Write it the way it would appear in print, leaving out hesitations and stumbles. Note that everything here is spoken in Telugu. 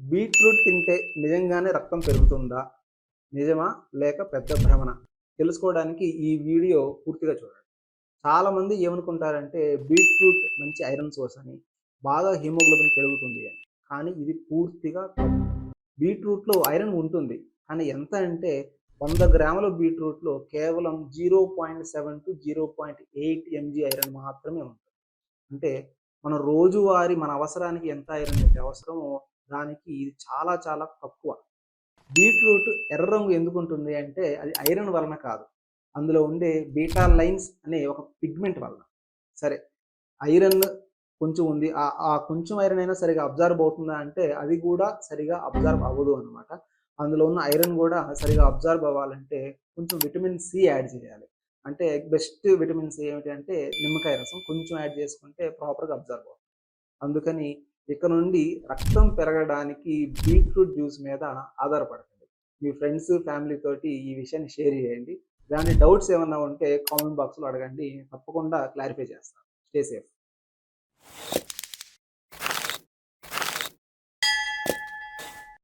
బీట్రూట్ తింటే నిజంగానే రక్తం పెరుగుతుందా? నిజమా? లేక పెద్ద భ్రమనా? తెలుసుకోవడానికి ఈ వీడియో పూర్తిగా చూడండి. చాలామంది ఏమనుకుంటారంటే బీట్రూట్ మంచి ఐరన్ సోర్స్ అని, బాగా హిమోగ్లోబిన్ పెరుగుతుంది అని. కానీ ఇది పూర్తిగా తప్పు. బీట్రూట్‌లో ఐరన్ ఉంటుంది. కానీ ఎంత అంటే 100 గ్రాముల బీట్రూట్‌లో కేవలం 0.7-0.8 ఎంజీ ఐరన్ మాత్రమే ఉంటుంది. అంటే మన అవసరానికి ఎంత ఐరన్ అయితే అవసరమో దానికి ఇది చాలా చాలా తక్కువ. బీట్రూట్ ఎర్ర రంగు ఎందుకుంటుంది అంటే అది ఐరన్ వలన కాదు. అందులో ఉండే బీటా లైన్స్ అనే ఒక పిగ్మెంట్ వలన. సరే, ఐరన్ కొంచెం ఉంది. ఆ కొంచెం ఐరన్ అయినా సరిగ్గా అబ్జార్బ్ అవుతుందా అంటే అది కూడా సరిగ్గా అబ్జార్బ్ అవ్వదు అనమాట. అందులో ఉన్న ఐరన్ కూడా సరిగ్గా అబ్జార్బ్ అవ్వాలంటే కొంచెం విటమిన్ సి యాడ్ చేయాలి. అంటే బెస్ట్ విటమిన్ సి ఏమిటి అంటే నిమ్మకాయ రసం కొంచెం యాడ్ చేసుకుంటే ప్రాపర్‌గా అబ్జార్బ్ అవుతుంది. అందుకని ఇక నుండి రక్తం పెరగడానికి బీట్రూట్ జ్యూస్ మీద ఆధారపడకండి. మీ ఫ్రెండ్స్, ఫ్యామిలీ తోటి ఈ విషయాన్ని షేర్ చేయండి. ఇలాంటి డౌట్స్ ఏమన్నా ఉంటే కామెంట్ బాక్స్‌లో అడగండి. తప్పకుండా క్లారిఫై చేస్తాను. Stay safe.